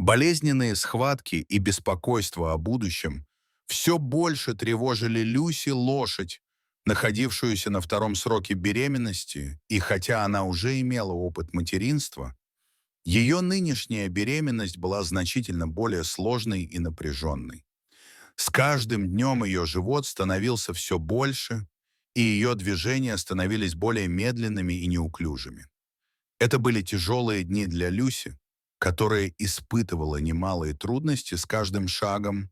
Болезненные схватки и беспокойство о будущем все больше тревожили Люси лошадь, находившуюся на втором сроке беременности, и хотя она уже имела опыт материнства, ее нынешняя беременность была значительно более сложной и напряженной. С каждым днем ее живот становился все больше, и ее движения становились более медленными и неуклюжими. Это были тяжелые дни для Люси, которая испытывала немалые трудности с каждым шагом,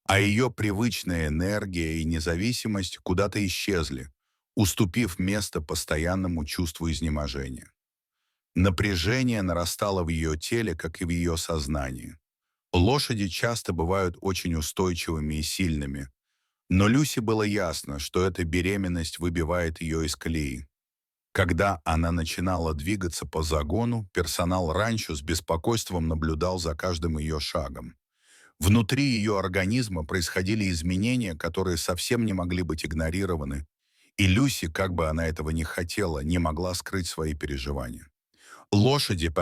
а ее привычная энергия и независимость куда-то исчезли, уступив место постоянному чувству изнеможения. Напряжение нарастало в ее теле, как и в ее сознании. Лошади часто бывают очень устойчивыми и сильными, но Люси было ясно, что эта беременность выбивает ее из колеи. Когда она начинала двигаться по загону, персонал ранчо с беспокойством наблюдал за каждым ее шагом. Внутри ее организма происходили изменения, которые совсем не могли быть игнорированы, и Люси, как бы она этого не хотела, не могла скрыть свои переживания. Лошади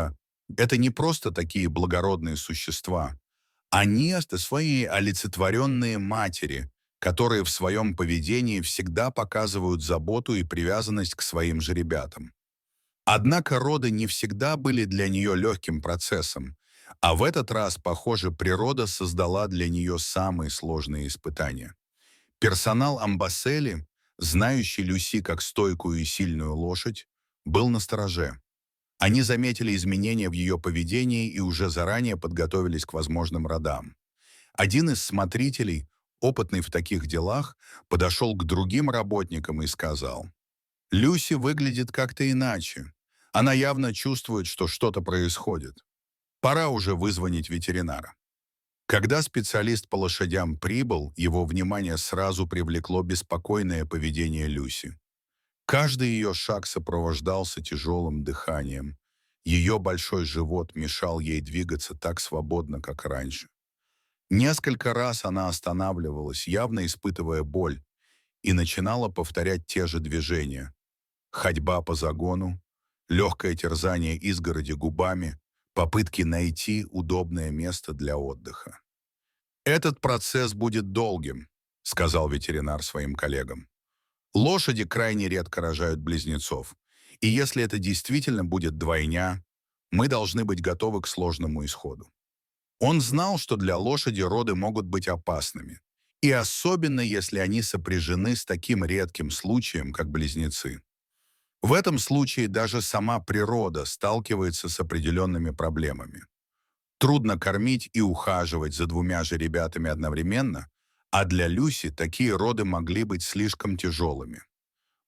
это не просто такие благородные существа. Они это свои олицетворенные матери, которые в своем поведении всегда показывают заботу и привязанность к своим же ребятам. Однако роды не всегда были для нее легким процессом, а в этот раз, похоже, природа создала для нее самые сложные испытания. Персонал Амбассели, знающий Люси как стойкую и сильную лошадь, был настороже. Они заметили изменения в ее поведении и уже заранее подготовились к возможным родам. Один из смотрителей, опытный в таких делах, подошел к другим работникам и сказал: «Люси выглядит как-то иначе. Она явно чувствует, что что-то происходит. Пора уже вызвонить ветеринара». Когда специалист по лошадям прибыл, его внимание сразу привлекло беспокойное поведение Люси. Каждый ее шаг сопровождался тяжелым дыханием. Ее большой живот мешал ей двигаться так свободно, как раньше. Несколько раз она останавливалась, явно испытывая боль, и начинала повторять те же движения. Ходьба по загону, легкое терзание изгороди губами, попытки найти удобное место для отдыха. «Этот процесс будет долгим», — сказал ветеринар своим коллегам. «Лошади крайне редко рожают близнецов, и если это действительно будет двойня, мы должны быть готовы к сложному исходу». Он знал, что для лошади роды могут быть опасными, и особенно если они сопряжены с таким редким случаем, как близнецы. В этом случае даже сама природа сталкивается с определенными проблемами. Трудно кормить и ухаживать за двумя же ребятами одновременно, а для Люси такие роды могли быть слишком тяжелыми.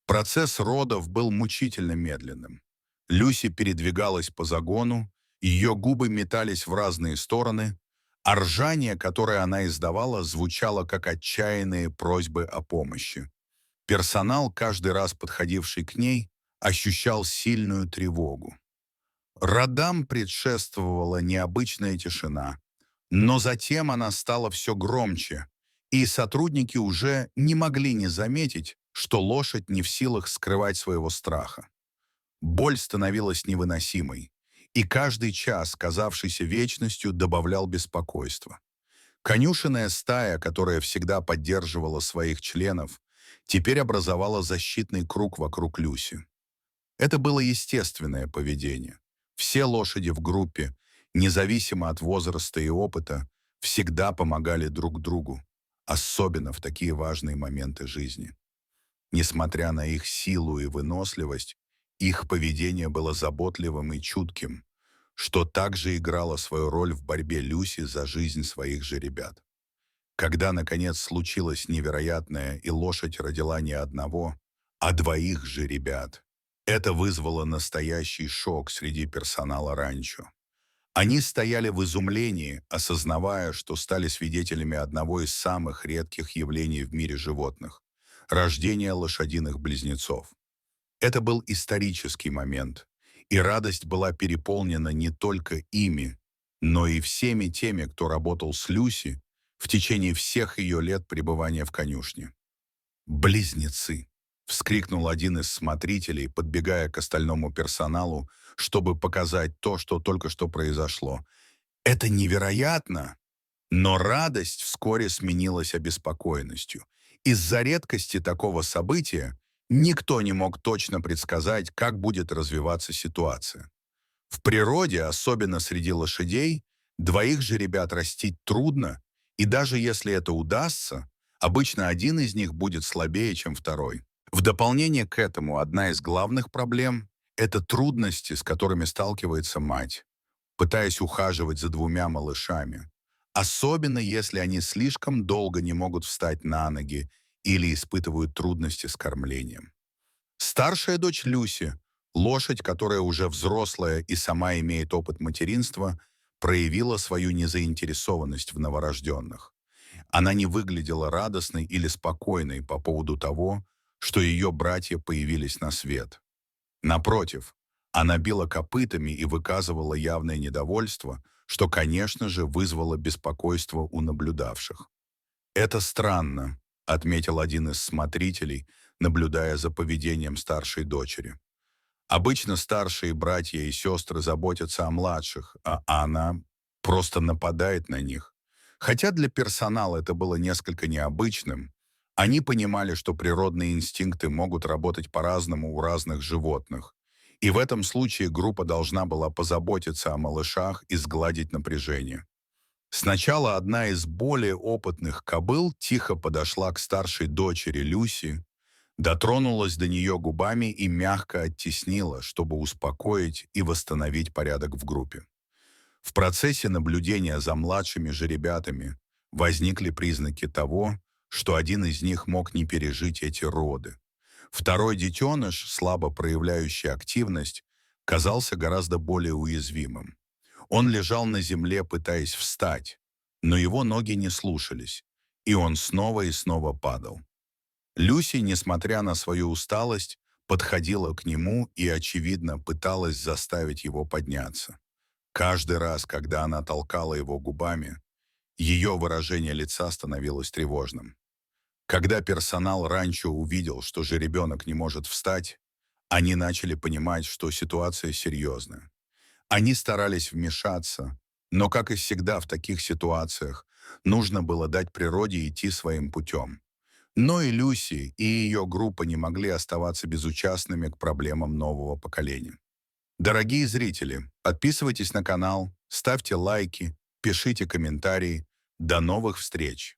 Процесс родов был мучительно медленным. Люси передвигалась по загону, ее губы метались в разные стороны, а ржание, которое она издавала, звучало как отчаянные просьбы о помощи. Персонал, каждый раз подходивший к ней, ощущал сильную тревогу. Родам предшествовала необычная тишина, но затем она стала все громче, и сотрудники уже не могли не заметить, что лошадь не в силах скрывать своего страха. Боль становилась невыносимой, и каждый час, казавшийся вечностью, добавлял беспокойства. Конюшенная стая, которая всегда поддерживала своих членов, теперь образовала защитный круг вокруг Люси. Это было естественное поведение. Все лошади в группе, независимо от возраста и опыта, всегда помогали друг другу, особенно в такие важные моменты жизни. Несмотря на их силу и выносливость, их поведение было заботливым и чутким, что также играло свою роль в борьбе Люси за жизнь своих же ребят. Когда, наконец, случилось невероятное, и лошадь родила не одного, а двоих же ребят, это вызвало настоящий шок среди персонала ранчо. Они стояли в изумлении, осознавая, что стали свидетелями одного из самых редких явлений в мире животных — рождения лошадиных близнецов. Это был исторический момент, и радость была переполнена не только ими, но и всеми теми, кто работал с Люси в течение всех ее лет пребывания в конюшне. «Близнецы!» — вскрикнул один из смотрителей, подбегая к остальному персоналу, чтобы показать то, что только что произошло. Это невероятно, но радость вскоре сменилась обеспокоенностью. Из-за редкости такого события никто не мог точно предсказать, как будет развиваться ситуация. В природе, особенно среди лошадей, двоих же ребят растить трудно, и даже если это удастся, обычно один из них будет слабее, чем второй. В дополнение к этому, одна из главных проблем — это трудности, с которыми сталкивается мать, пытаясь ухаживать за двумя малышами, особенно если они слишком долго не могут встать на ноги или испытывают трудности с кормлением. Старшая дочь Люси, лошадь, которая уже взрослая и сама имеет опыт материнства, проявила свою незаинтересованность в новорожденных. Она не выглядела радостной или спокойной по поводу того, что ее братья появились на свет. Напротив, она била копытами и выказывала явное недовольство, что, конечно же, вызвало беспокойство у наблюдавших. «Это странно», — отметил один из смотрителей, наблюдая за поведением старшей дочери. «Обычно старшие братья и сестры заботятся о младших, а она просто нападает на них». Хотя для персонала это было несколько необычным, они понимали, что природные инстинкты могут работать по-разному у разных животных. И в этом случае группа должна была позаботиться о малышах и сгладить напряжение. Сначала одна из более опытных кобыл тихо подошла к старшей дочери Люси, дотронулась до нее губами и мягко оттеснила, чтобы успокоить и восстановить порядок в группе. В процессе наблюдения за младшими же ребятами возникли признаки того, что один из них мог не пережить эти роды. Второй детеныш, слабо проявляющий активность, казался гораздо более уязвимым. Он лежал на земле, пытаясь встать, но его ноги не слушались, и он снова и снова падал. Люси, несмотря на свою усталость, подходила к нему и, очевидно, пыталась заставить его подняться. Каждый раз, когда она толкала его губами, ее выражение лица становилось тревожным. Когда персонал ранчо увидел, что жеребенок не может встать, они начали понимать, что ситуация серьезная. Они старались вмешаться, но, как и всегда в таких ситуациях, нужно было дать природе идти своим путем. Но и Люси, и ее группа не могли оставаться безучастными к проблемам нового поколения. Дорогие зрители, подписывайтесь на канал, ставьте лайки, пишите комментарии. До новых встреч!